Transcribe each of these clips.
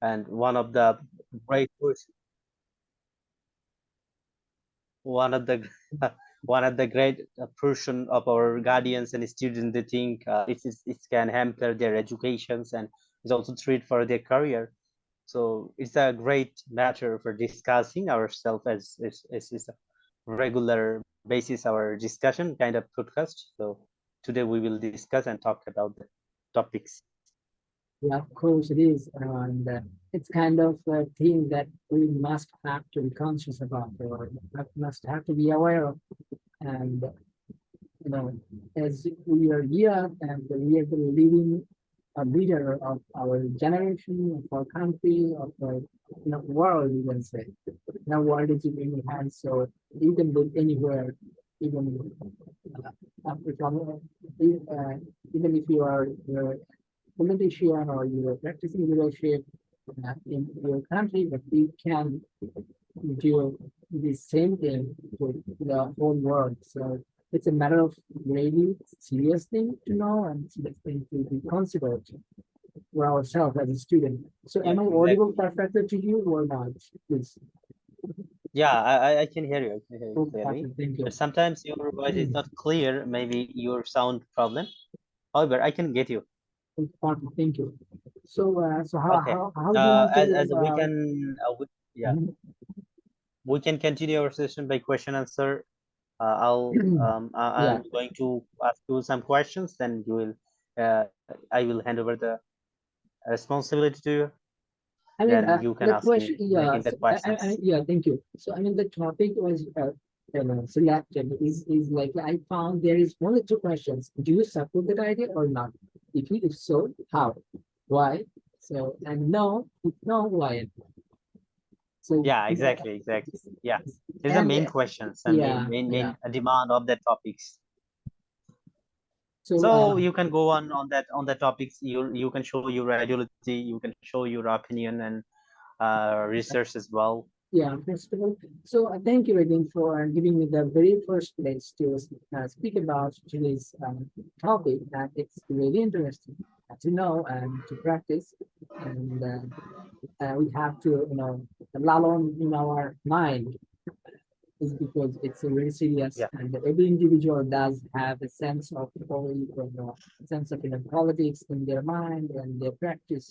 and one of the great push, one of the one of the great portion of our guardians and students, they think it can hamper their educations and is also threat for their career. So it's a great matter for discussing ourselves as a regular basis our discussion kind of podcast. So today we will discuss and talk about the topics. Yeah, of course it is, and it's kind of a thing that we must have to be conscious about, or must have to be aware of. And you know, as we are here and we are the living a leader of our generation, of our country, of our world, you can say. Now, world is in your hands, so you can live anywhere, even Africa, even if you are politician or you are practicing leadership in your country, but you can do the same thing to the whole world. So it's a matter of really serious thing to know and serious thing to be considered for ourselves as a student. So Yeah, am I audible exactly. perfectly to you or not? Please. Yeah, I can hear you. I can hear you Oh, clearly. perfect. Thank But you. sometimes your voice is not clear, maybe your sound problem. However, I can get you. Perfect. Thank you. So, so Okay. how do you want As to? we can, yeah, Mhm. we can continue our session by question answer. Yeah. I'm going to ask you some questions, then you will, I will hand over the responsibility to you. I mean, Then you can the ask me question, making yeah, the so, questions. yeah, thank you. So, I mean, the topic was, selected is like, I found there is only two questions. Do you support that idea or not? If so, how? Why? So, and no, if no, why? So, Yeah, exactly, exactly. Yeah, it's the and main questions and yeah, main yeah. demand of the topics. So, So you can go on that topics. You can show your ideology, you can show your opinion and research as well. yeah, first of all, so thank you again for giving me the very first place to speak about today's topic. That it's really interesting to know and to practice, and we have to, lull on in our mind is because it's a very serious, Yeah, and every individual does have a sense of sense of politics in their mind and their practice.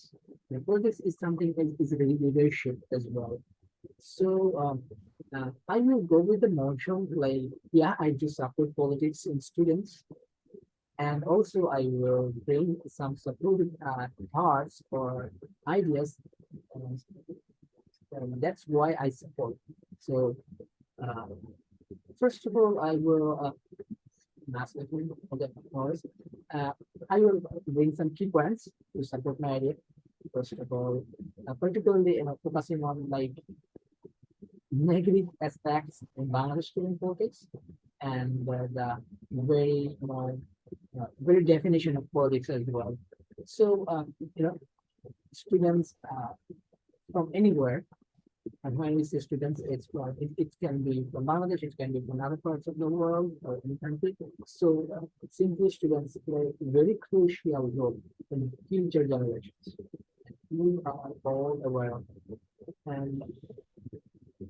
And politics is something that is really leadership as well. So I will go with the notion like, yeah, I do support politics in students, and also I will bring some supportive thoughts or ideas. And, that's why I support. So uh, first of all, I will massively okay, noise. Uh, I will bring some key points to support my idea. First of all, particularly focusing on like negative aspects in Bangladesh student politics and the very very definition of politics as well. So students from anywhere, and when we say students, it can be from Bangladesh, it can be from other parts of the world or any country. So simply students play a very crucial role in future generations. We are all aware of it. And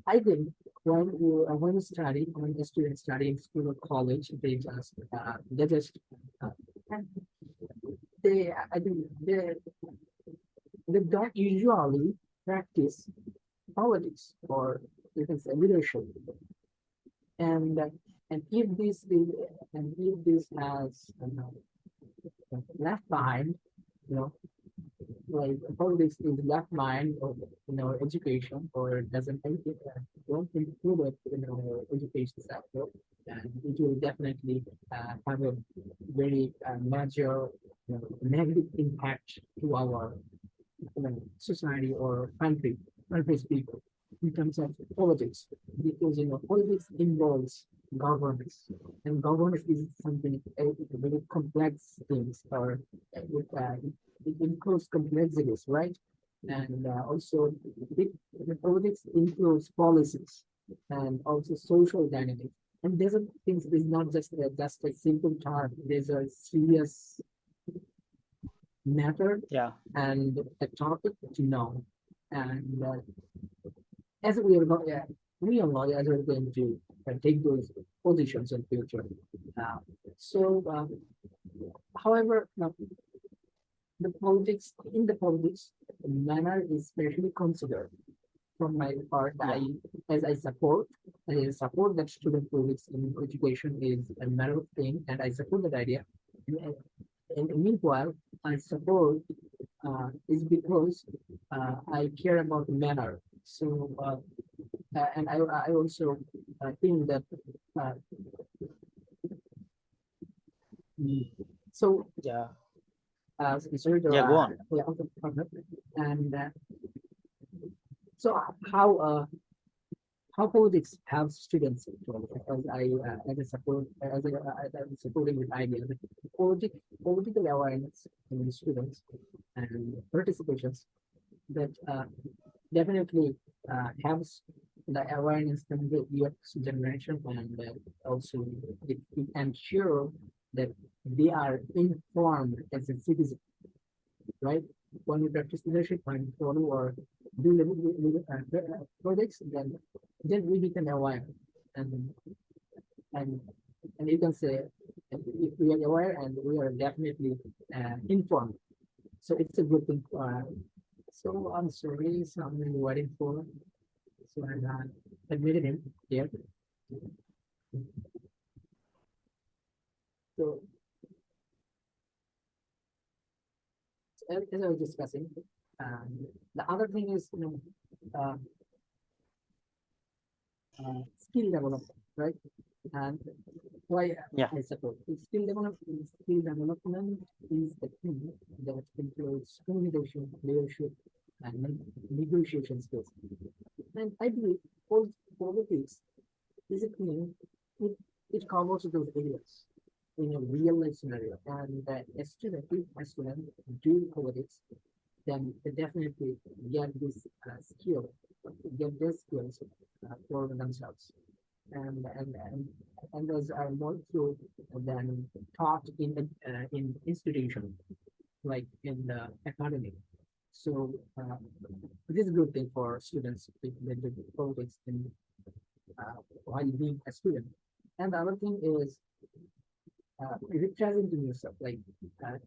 I think when the students study in school or college, they just uh, they I think they don't usually practice politics or you can say leadership. And and if this is and if this has left behind, you know, like politics is left behind of education or doesn't take it, don't include it in our education sector, and it will definitely have a very major negative impact to our society or country's people in terms of politics, because politics involves governance, and governance is something very complex things, or it includes complexities, right? And also, it, the politics includes policies and also social dynamics. And there's a things is not just a simple term. There's a serious matter yeah, and a topic to know. And as we are not, we are not as we're going to take those positions in future. Uh, so, however, the politics in the politics, the manner is specially considered. From my part, Yeah, as I support that student politics in education is a matter of thing, and I support that idea. And, and meanwhile, I support is because I care about the manner. So, and I also think that uh, mm, so yeah, sorry to yeah. Go on. yeah, and so how politics helps students actually, because I as a support as I'm supporting with idea that political awareness in the students and participations that definitely helps the awareness from the youth generation, and also it ensure that they are informed as a citizen, right? When you practice leadership, when you follow or do projects, then we become aware, and and and you can say if we are aware and we are definitely informed. So it's a good thing. So I'm sorry, so I'm really waiting for. So I admitted him here. So as I was discussing, the other thing is uh, skill development, right? And why Yeah, I support skill development is the thing that includes communication, leadership, and negotiation skills. And I believe politics is a thing, it, it covers those areas in a real life scenario. And if a student do politics, then they definitely get this skill, get these skills for themselves. And those are more true than taught in institution like in the academy. So this is a good thing for students that do politics in while being a student. And the other thing is representing yourself. Like uh,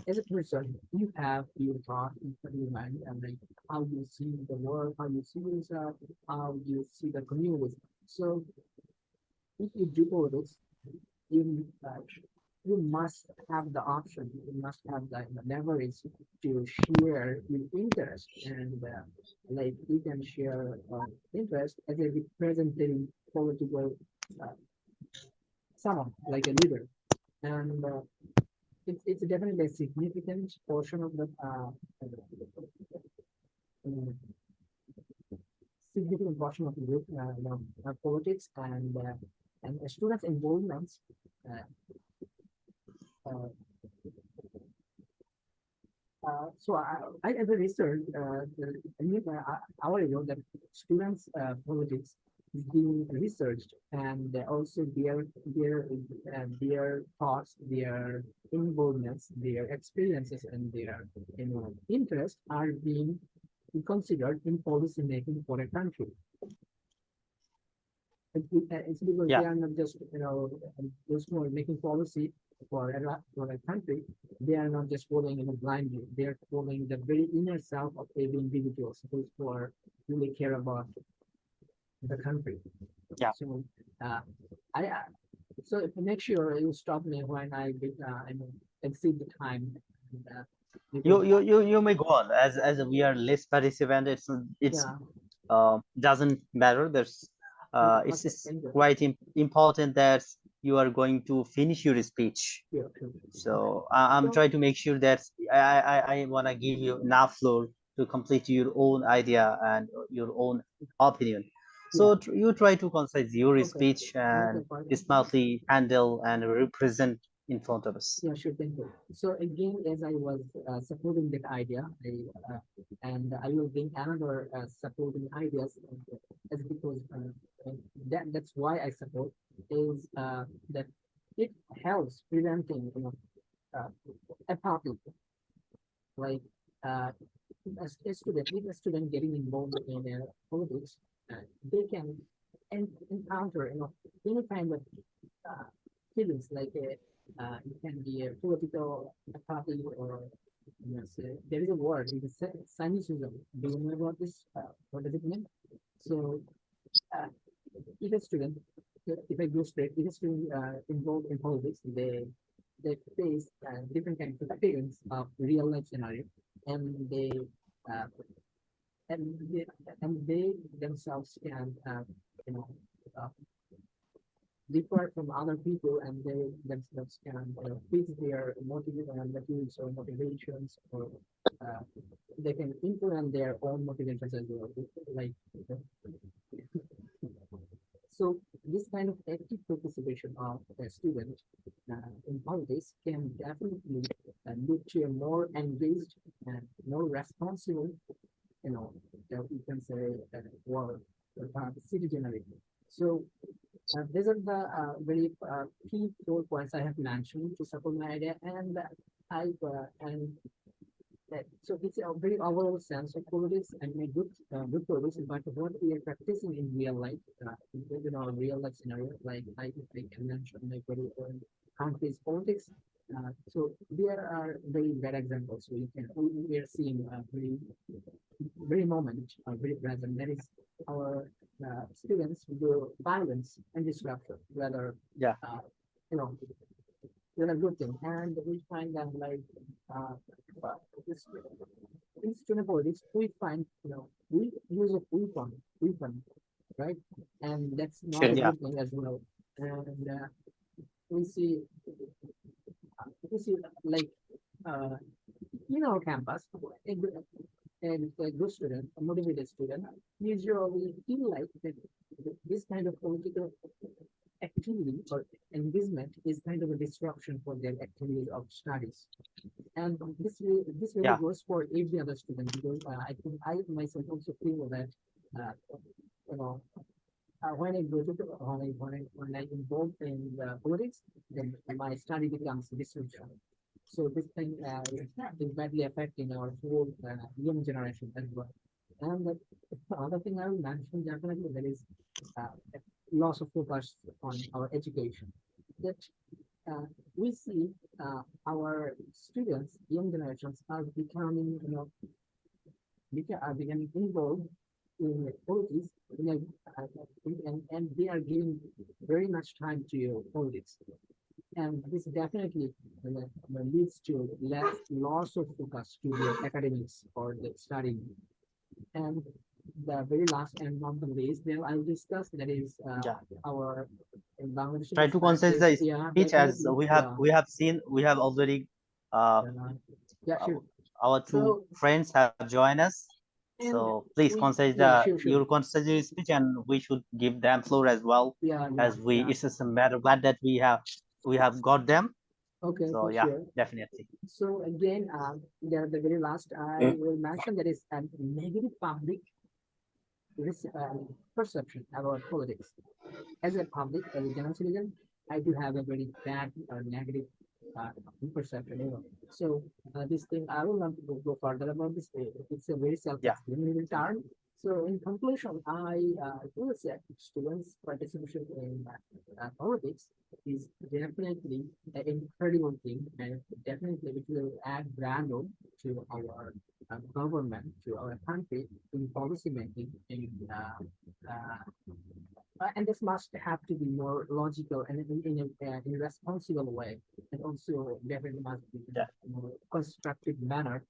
as a person, you have your thought in your mind, and like how you see the world, how you see yourself, how you see the community. So if you do politics, you you must have the option, you must have the leverage to share your interest, and like you can share interest as a representing political uh, someone like a leader, and it's definitely a significant portion of the significant portion of the group, politics, and students' involvements. Uh, uh, so I as a research, hour ago that students' politics is being researched, and also their thoughts, their involvements, their experiences, and their interests are being considered in policy making for a country. It's because they yeah, are not just those who are making policy for a country. They are not just following in a blind view. They are following the very inner self of every individual, those who are really care about the country. yeah. So uh, I so make sure you stop me when I mean, exceed the time, and, because You may go on as we are less participant. It's yeah, doesn't matter. There's okay, it's thank you. quite important that you are going to finish your speech. Sure, sure. Okay. So I'm So trying to make sure that I want to give you enough floor to complete your own idea and your own opinion. yeah, So you try to concise your okay. speech Okay, and fine. smartly handle and represent in front of us. Yeah, sure, thank you. So again, as I was supporting that idea, and I will bring another supporting ideas as because that's why I support is that it helps preventing uh, apathy, like uh, if a student getting involved in politics, they can encounter, any kind of uh, feelings like it can be a political party or there is a word, it is cynicism. Do you know about this? What does it mean? So uh, if a student, if I go straight, if a student involved in politics, they face different kinds of experience of real life scenario, and uh, and they and they themselves can you know uh, differ from other people, and they themselves can fix their motivations or motivations, or uh, they can implement their own motivations as well. Like so, this kind of active participation of a student in politics can definitely lead to a more engaged and more responsible, you can say, world, citizenry. So these are the very key 4 points I have mentioned to support my idea, and and so it's a very overall sense of politics and a good politics, but what we are practicing in real life, real life scenario, like I can mention like very country's politics. So there are very bad examples. We are seeing very moment, very present. That is our students do violence and disruption, whether Yeah, uh, you know a good thing, and we find that like uh, uh, this, in student politics, we find we use of weapon, right, and that's not a yeah, good thing as well. And we see we see like uh, in our campus, a good student, a motivated student, usually feel like that this kind of political activity or engagement is kind of a disruption for their activities of studies. And this really yeah, goes for every other student, because I think I myself also feel that uh, you know when I go to when I involved in the politics, then my study becomes disruption. So this thing is badly affecting our whole young generation as well. And the other thing I will mention definitely, there is uh, loss of focus on our education. That uh, we see our students, young generations, are becoming, are becoming involved in politics, and they are giving very much time to politics, and this definitely leads to less loss of focus to their academics or the studying. And the very last and not the least, then I'll discuss that is yeah. our in Bangladeshi Try to concise perspective. the Yeah, speech as definitely. we have Yeah, we have seen we have already uh, uh, yeah, uh sure. our two So friends have joined us. and So please we, concise yeah, the sure, sure. your concise your speech, and we should give them floor as well, Yeah, yeah, as we yeah. it's just a matter glad that we have got them. Okay, So okay, yeah, sure. definitely. So again, the very last I will mention that is a negative public this perception about politics. As a public, as a general citizen, I do have a very bad or negative uh, perception. So this thing, I will not go further about this. It's a very Yeah, self-explanatory term. So in conclusion, I will say students' participation in politics is definitely an incredible thing, and definitely it will add value to our government, to our country in policy making, and this must have to be more logical and in a responsible way, and also definitely must be in yeah, a more constructive manner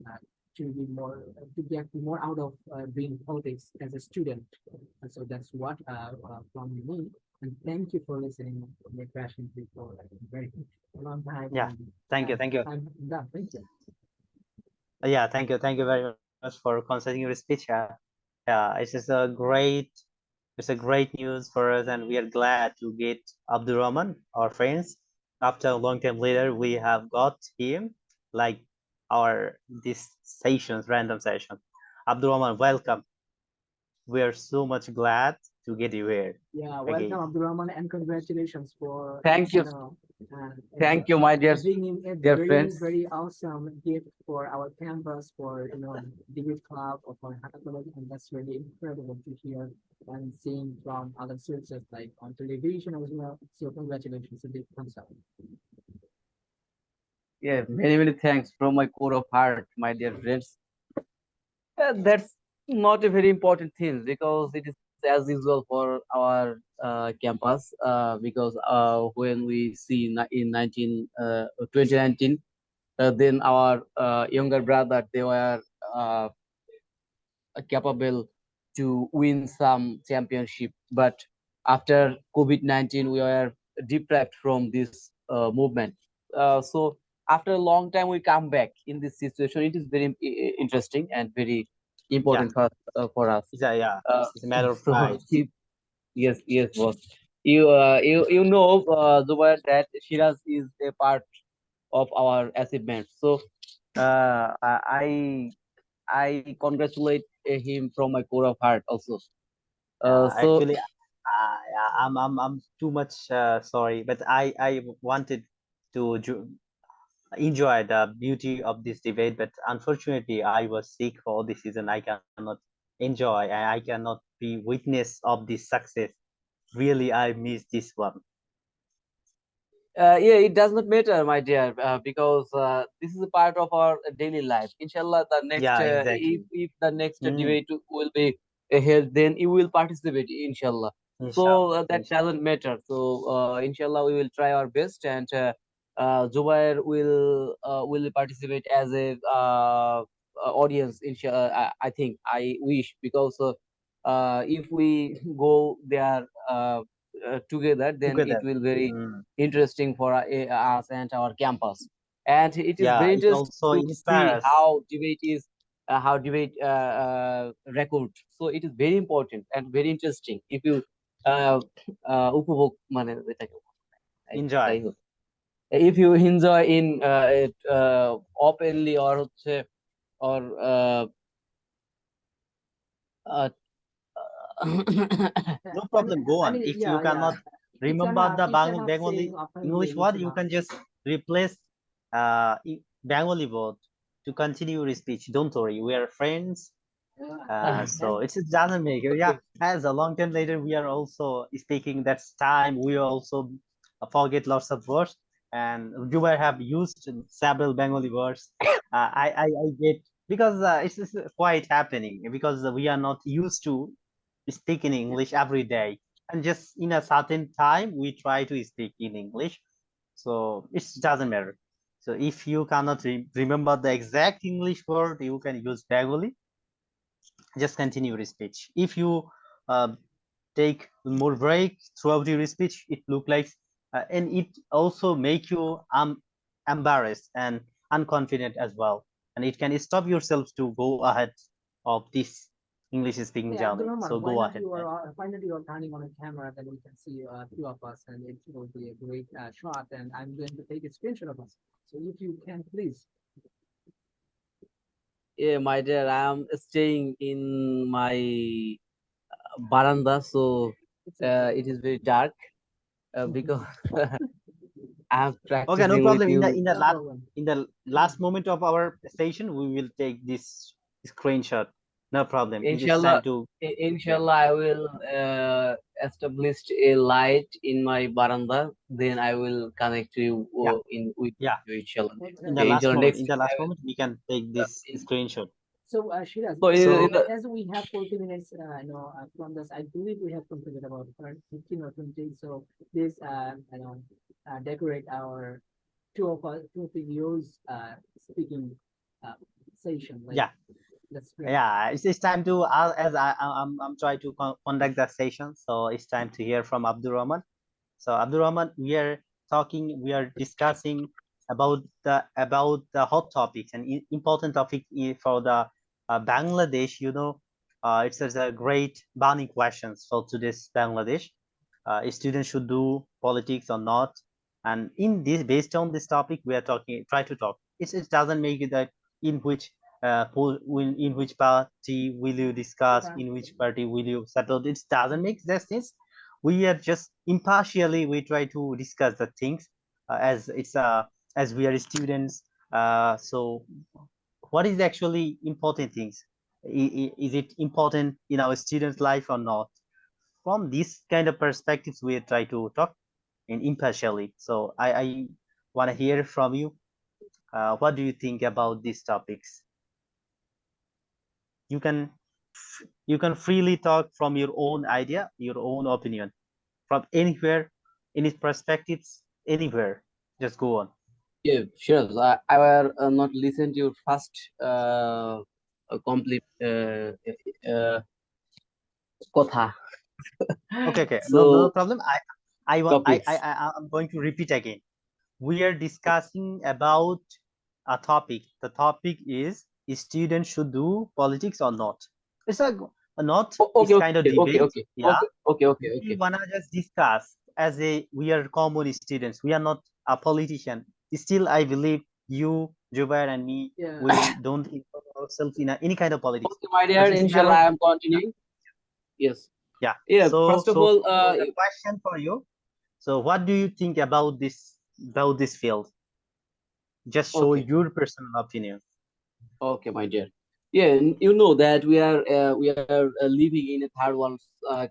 uh, to be more to get more out of doing politics as a student. And so that's what from me. And thank you for listening. My question for a very long time, yeah. and Thank you, thank you. I'm done. Thank you. Yeah, thank you very much for concising your speech. Yeah, it's a great news for us, and we are glad to get Abdul Rahman, our friends. After a long time later, we have got him, like our this sessions, random session. Abdul Rahman, welcome. We are so much glad to get you here Yeah, welcome, again. Abdurrahman, and congratulations for Thank you you. know. And Thank you, my dear bringing a dear very friends. very awesome gift for our campus for debate club or for hackathon, and that's really incredible to hear and seeing from other sources like on television as well. So congratulations, a big thumbs up. Yeah, many many thanks from my core of heart, my dear friends. That's not a very important thing because it is as usual for our campus. Because when we see in 2019, then our younger brother they were uh, capable to win some championship, but after COVID-19 we were deprived from this movement. So after a long time we come back in this situation. It is very interesting and very Yeah, important for us. yeah, uh, it's a matter of so pride. yes, yes, boss. You know, Zubair, that Shiraz is a part of our achievement. So I congratulate him from my core of heart also. So Actually, yeah, I'm too much sorry, but I wanted to enjoy the beauty of this debate, but unfortunately, I was sick for this season. I cannot enjoy, and I cannot be witness of this success. Really, I miss this one. yeah, it does not matter, my dear, because this is a part of our daily life. Inshallah, the next Yeah, if exactly. the next Mm, debate will be held, then you will participate, inshallah. So inshallah, that inshallah. doesn't matter. So inshallah, we will try our best, and Zubair will participate as a audience. Inshallah, I think I wish because if we go there together, then it Together. will very Mm. interesting for us and our campus. And it is Yeah, very it interesting also to see inspires us. how debate record. So it is very important and very interesting. If you uh, উপভোগ মানে যেটাকে যাই Enjoy. হোক, if you enjoy in it openly or হচ্ছে or uh, No problem. Go I on. mean, If you yeah, yeah. cannot remember the It's enough saying Bengali openly. English It's word, you enough. can just replace Bengali word to continue your speech. Don't worry, we are friends. So And it doesn't make it. Yeah, as a long time later, we are also speaking. That's time. We also forget lots of words, and you might have used several Bengali words. I get because it's quite happening because we are not used to speaking English every day, and just in a certain time we try to speak in English. So it doesn't matter. So if you cannot remember the exact English word, you can use Bengali, just continue your speech. If you uh, take more break throughout your speech, it look like and it also make you embarrassed and unconfident as well, and it can stop yourself to go ahead of this English speaking yeah, journey. Abdurrahman, So go ahead, man. why not you are turning on a camera, then we can see two of us, and it will be a great shot. And I'm going to take a screenshot of us. So if you can, please. yeah, my dear, I am staying in my baranda, so It's okay. it is very dark because I am Okay, no practicing with problem. In the you. No problem. last moment of our session, we will take this screenshot. No problem. It's Inshallah, time to yeah. inshallah, I will establish a light in my baranda. Then I will connect to you Yeah, in with yeah. you, inshallah. In the Okay, last inshallah, moment, next in the week I last will. moment, we can take this In, screenshot. So, Shiraz, so in So the as we have 40 minutes, from this, I believe we have completed about 15 or 20. So, please, decorate our two videos, speaking uh, session. Like, yeah, that's great. yeah. It's time to as I'm trying to conduct the session. So it's time to hear from Abdul Rahman. So Abdurrahman, we are discussing about the hot topics and important topic for the Bangladesh. It's such a great burning questions for today's Bangladesh. Students should do politics or not, and in this, based on this topic, we are talking. Try to talk. It doesn't make it that in which in which party will you discuss, in which party will you settle. It doesn't make that sense. We are just impartially we try to discuss the things, as we are students. So what is actually important things? Is it important in our students' life or not? From this kind of perspectives, we try to talk in impartially. So I want to hear from you. What do you think about these topics? You can you can freely talk from your own idea, your own opinion, from anywhere, any perspectives, anywhere. Just go on. Yeah, sure. I will not listen to your first complete কথা. Okay, okay, no So problem. I want topics. I'm going to repeat again. We are discussing about a topic. The topic is students should do politics or not. It's a not. It's Okay, kind of okay, okay, debate. okay, Yeah, okay, okay, okay, we okay. wanna just discuss as a we are common students. We are not a politician. Still, I believe you, Jubair, and me, Yeah. we don't involve ourselves in any kind of politics. Okay, my But dear, it's never. inshallah, I am continuing. Yes. Yeah. Yeah, So first of so all, so the question for you. So what do you think about this field? Just show okay, your personal opinion. okay, my dear. Yeah, you know that we are living in a third world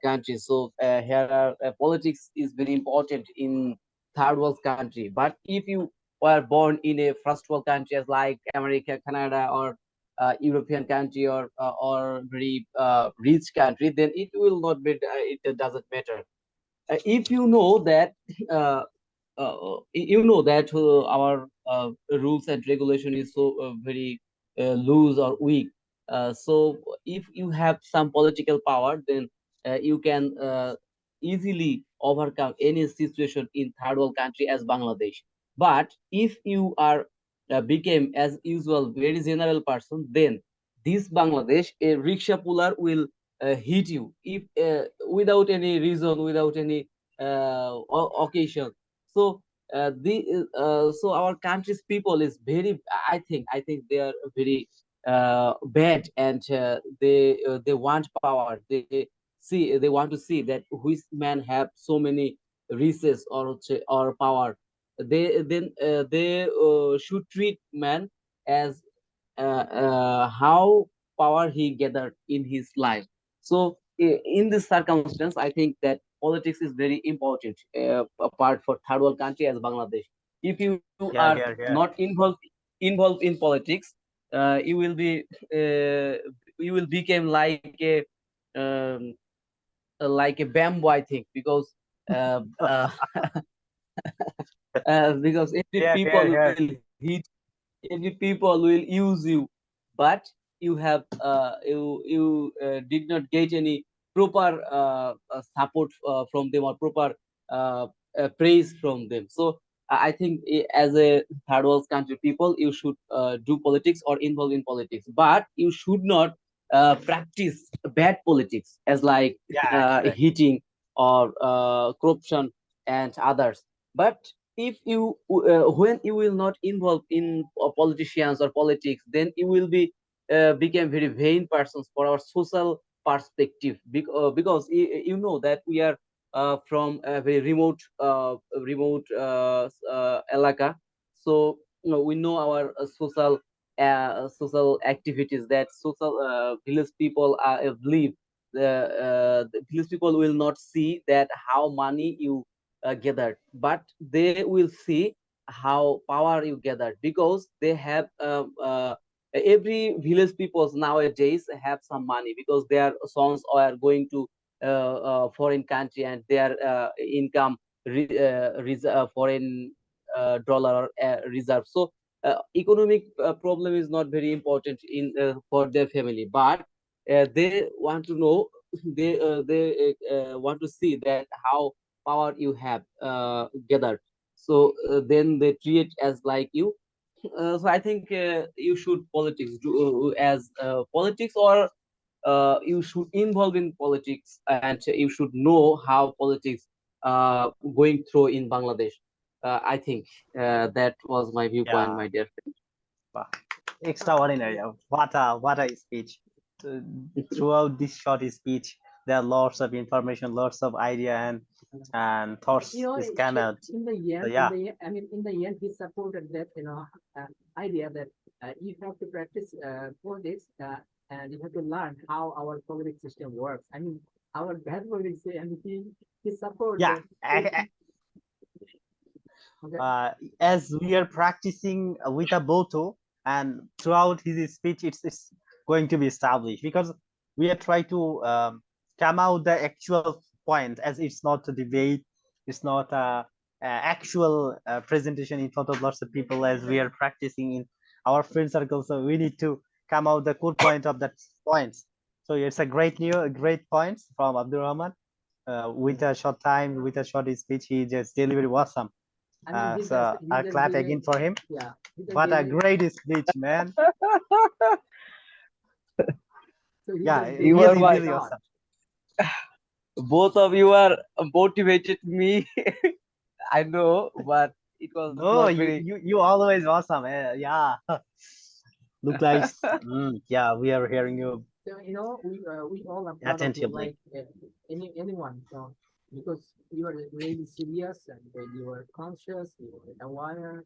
country, so here politics is very important in third world country. But if you were born in a first world country as like America, Canada, or European country, or very rich country, then it will not be. It doesn't matter. If you know that you know that our rules and regulation is so very loose or weak, so if you have some political power, then you can easily overcome any situation in third world country as Bangladesh. But if you are became as usual very general person, then this Bangladesh, a rickshaw puller will hit you if without any reason, without any occasion. So so our country's people is very, I think they are very bad, and they want power. They want to see that which man have so many riches or power. They should treat man as how power he gathered in his life. So in this circumstance, I think that politics is very important apart for third world country as Bangladesh. If you are Yeah, here, not here. involved in politics, you will be uh, you will become um, like a bamboo, I think, uh, uh, because every Here, people here, will here. hit, every people will use you, but you have you did not get any proper support from them, or proper uh, praise from them. So I think as a third world country people, you should do politics or involve in politics, but you should not practice bad politics as like Yeah, exactly. hitting or corruption and others. But if you when you will not involve in politicians or politics, then you will be become very vain persons for our social perspective, because you know that we are from a very remote elaka. So we know our social activities that social village people live. The village people will not see that how money you gathered, but they will see how power you gathered, because they have every village peoples nowadays have some money, because their sons are going to foreign country, and their income foreign dollar reserve. So economic problem is not very important in for their family, but they want to know they want to see that how power you have gathered. So then they treat as like you. So I think you should politics do as politics, or you should involve in politics, and you should know how politics going through in Bangladesh. I think that was my viewpoint, Yeah. my dear Wow. Extraordinary. What a speech. Uh, friend. Throughout this short speech, there are lots of information, lots of idea, and and thoughts You know, is came out. in the So end, yeah, I mean, in the end, he supported that, idea that you have to practice politics and you have to learn how our politics system works. I mean, our bad politics, and he supported yeah. that. Okay. As we are practicing with a boto, and throughout his speech, it's going to be established because we are trying to come out the actual point, as it's not a debate, it's not a actual presentation in front of lots of people, as we are practicing in our friend circle. So we need to come out the core point of that points. So it's a great points from Abdul Rahman. With a short time, with a short speech, he just delivered awesome. I mean, So he a just clap gave again for him. yeah, he just What gave a great speech, man. so he Yeah, just gave You it are really, a my really shot. awesome. both of you are motivated me. I know, but it was No, not you very. you you always awesome. Yeah, look like yeah, we are hearing you So we all are proud of you, attentively. like anyone, because you are really serious and you are conscious, you are aware,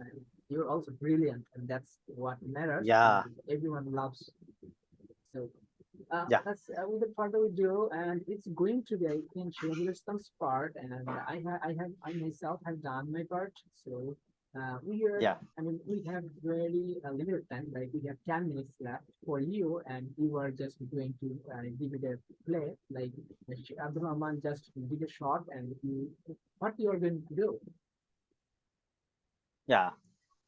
and you're also brilliant, and that's what matters. And Yeah, everyone loves. So yeah, without further ado, and it's going to be, I think, Shahidul Islam's part, and I myself have done my part. So we are, yeah, I mean, we have very limited time, like we have 10 minutes left for you, and you are just going to give it a play, like Abdul Rahman just did a shot, and what you are going to do. yeah.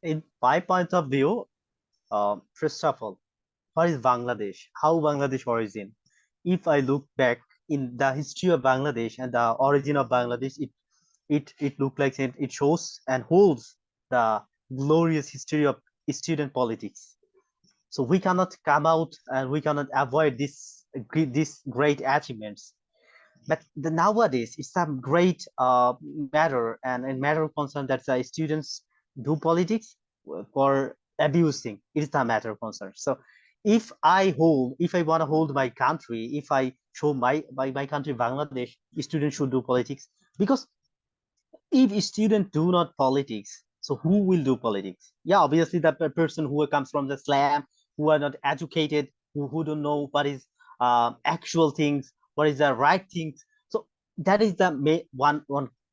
In my point of view, first of all, what is Bangladesh? How Bangladesh origin? If I look back in the history of Bangladesh and the origin of Bangladesh, it look like it shows and holds the glorious history of student politics. So we cannot come out and we cannot avoid this great achievements. But nowadays it's a great matter and a matter of concern that the students do politics for abusing. It is a matter of concern. So if I want to hold my country, if I show my country Bangladesh, students should do politics because if students do not politics, so who will do politics? Yeah, obviously the person who comes from the slum, who are not educated, who don't know what is actual things, what is the right things. So that is the one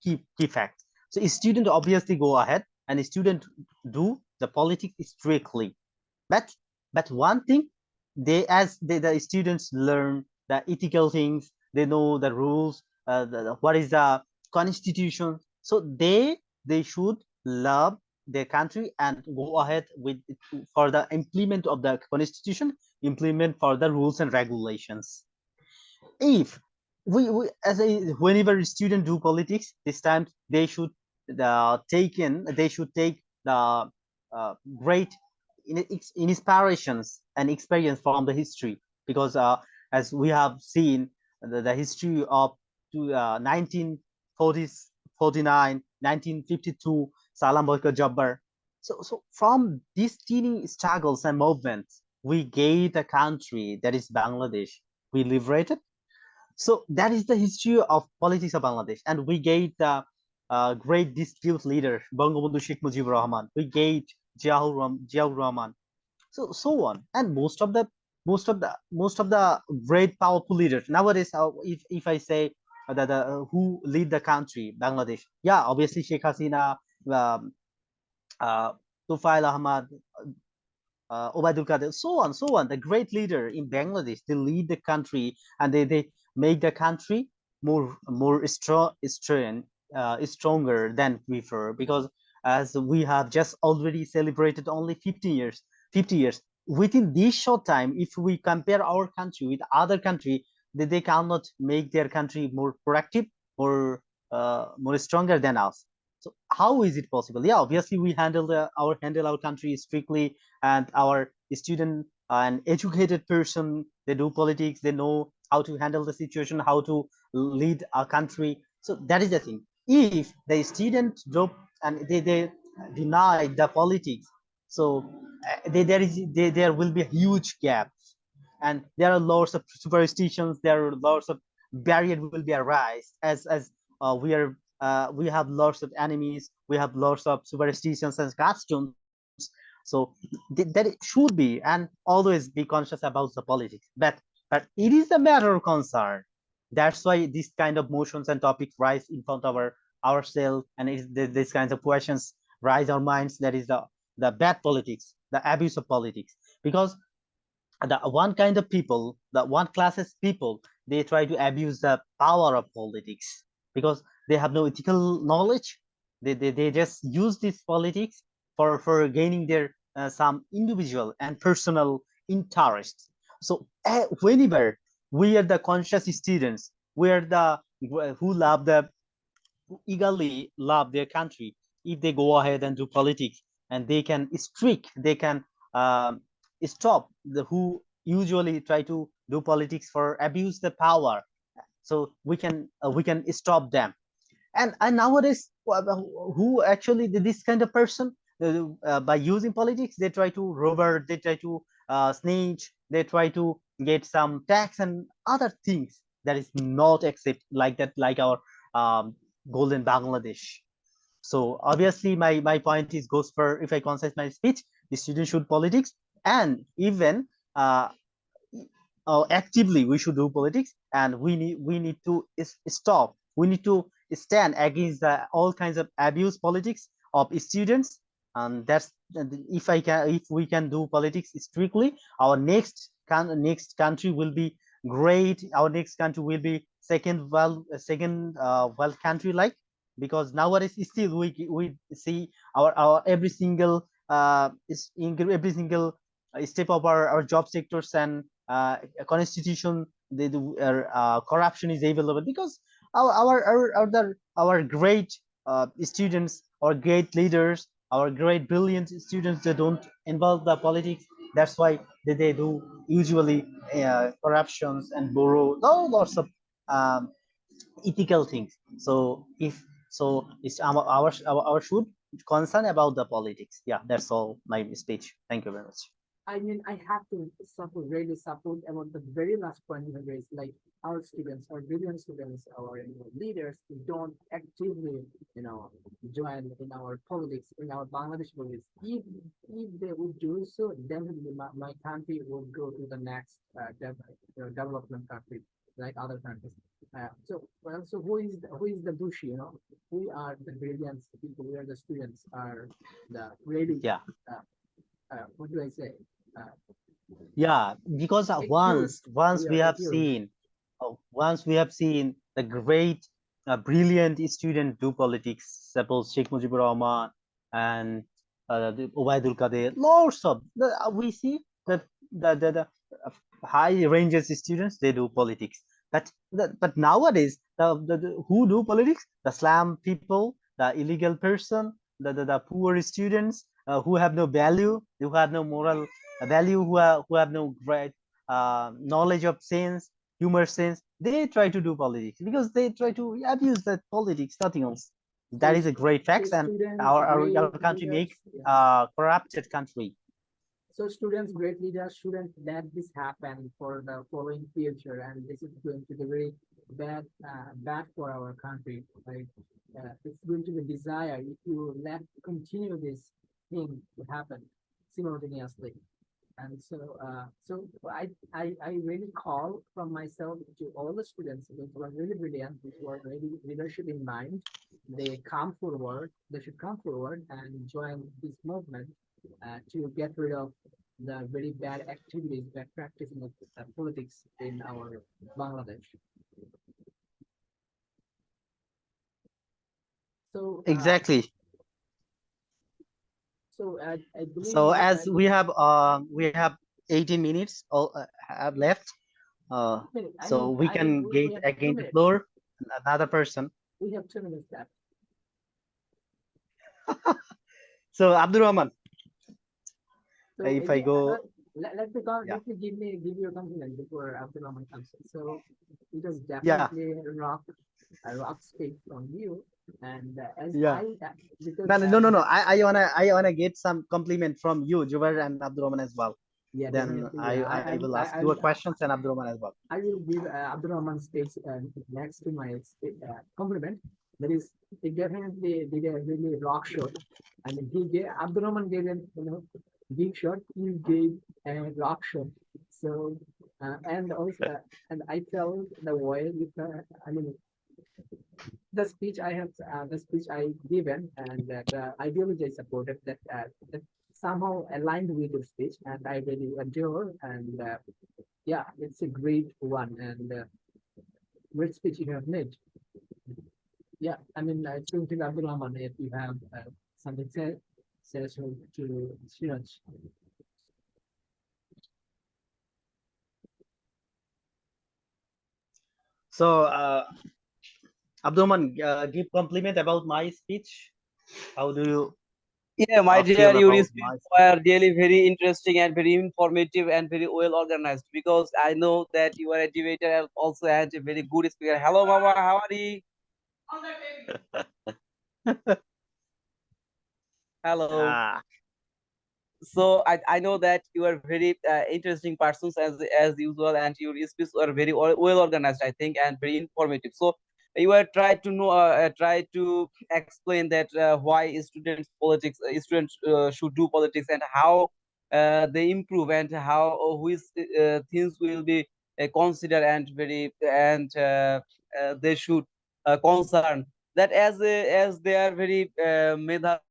key fact. So student obviously go ahead and student do the politics strictly. But one thing, the students learn the ethical things, they know the rules, what is the constitution. So they should love their country and go ahead with for the implement of the constitution, implement for the rules and regulations. If we as a whenever student do politics, this time they should they should take the great inspirations and experience from the history because as we have seen the history of 1940s 49 1952 Salam Boyka Jabbar. So from these teeny struggles and movements we gave a country that is Bangladesh. We liberated. So that is the history of politics of Bangladesh, and we gave the great dispute leader Bangabandhu Sheikh Mujibur Rahman. We gave Ziaur Rahman. So on, and most of the great powerful leaders nowadays. If I say that who lead the country, Bangladesh, yeah, obviously Sheikh Hasina, um, uh, Tufail Ahmad, Obaidul Qadir, so on. The great leader in Bangladesh, they lead the country and they make the country stronger than before. Because as we have just already celebrated only 50 years, 50 years. Within this short time, if we compare our country with other country, they cannot make their country more productive, more stronger than us. So how is it possible? Yeah, obviously we handle our country strictly, and our student and educated person, they do politics, they know how to handle the situation, how to lead a country. So that is the thing. If the student drop and they deny the politics, so there will be a huge gap, and there are lots of superstitions, there are lots of barrier will be arise, as we have lots of enemies, we have lots of superstitions and customs. So that it should be and always be conscious about the politics. But it is a matter of concern. That's why these kind of motions and topics rise in front of ourselves, and these kinds of questions rise our minds. That is the bad politics, the abuse of politics, because the one kind of people, the one classes people, they try to abuse the power of politics because they have no ethical knowledge. They just use this politics for gaining their some individual and personal interests. So whenever we are the conscious students, we are the who love the who eagerly love their country, if they go ahead and do politics, and they can streak, they can um, stop the who usually try to do politics for abuse the power. So we can stop them. And nowadays, who actually this kind of person, by using politics, they try to robber, they try to snitch, they try to get some tax and other things that is not accept like that, like our um, golden Bangladesh. So obviously my point is goes for, if I concise my speech, the students should politics, and even uh, actively we should do politics, and we need to stop, we need to stand against all kinds of abuse politics of students. And that's, if we can do politics strictly, our next country will be great. Our next country will be second world country like, because nowadays still we see our every single is in every single step of our job sectors and constitution, corruption is available, because our great students, our great leaders, our great brilliant students, they don't involve the politics. That's why they do usually corruptions and borrow all lots of um, ethical things. So if so, it's our should concern about the politics. Yeah, that's all my speech. Thank you very much. I mean, I have to really support about the very last point you raised, like our students, our brilliant students, our leaders who don't actively, join in our politics, in our Bangladesh politics. If they would do so, definitely my country would go to the next development country, like other countries. So who is the Bushi? We are the brilliant people. We are the students. Are the really Yeah. what do I say? Uh, Yeah, because accused. once We we are have accused. seen, once we have seen the great, brilliant student do politics, suppose Sheikh Mujibur Rahman and the Ubaidul Qadir, lots of we see that the high ranges students, they do politics. But nowadays the who do politics, the slum people, the illegal person, the poor students, who have no value, who have no moral value, who have no great knowledge of sense, humor sense, they try to do politics because they try to abuse that politics, nothing else. So That is a great so fact, and students, our great country make leaders. Yeah. corrupted country. So students, great leaders shouldn't let this happen for the following future, and this is going to be very bad for our country. Like it's going to be desire if you let continue this thing to happen simultaneously. And so I really call from myself to all the students who are really brilliant, who are really leadership in mind. They come forward. They should come forward and join this movement to get rid of the very bad activities, bad practicing of politics in our Bangladesh. So, Exactly. I believe So that as we have 18 minutes all have left, I so mean, we can we get have two again the minutes. floor another person. We have 2 minutes left. So Abdul Rahman, So if I yeah, go, yeah, let me give you a compliment before Abdulrahman comes in. So it was yeah, definitely a rock speak from you, and as yeah. I because No, no, no, no, no. I wanna get some compliment from you, Jubair and Abdul Rahman as well. Yeah, Then definitely. I will ask you a questions and Abdurrahman as well. I will give Abdul Rahman speech next to my compliment. That is, he definitely did a really rock shot. I mean, he gave Abdul Rahman gave an big shot. He gave a rock shot. So and also and I felt the way with I mean the speech I given and the ideology I supported that somehow aligned with the speech and I really adore and yeah, it's a great one and great speech you have made. Yeah, I mean, it's going to Abdul Rahman if you have something to say to students. So Abdurrahman, give compliment about my speech. How do you Yeah, my dear, feel your about speech my were really very interesting and very informative and very well organized because I know that you are a debater and also had a very good speaker. Hello, Mama, how are you? Hello. ah So I know that you are very interesting persons as usual, and your speeches are very well organized, I think, and very informative. So you are try to explain that why students should do politics and how they improve and how which things will be considered and very and they should concern that as they are very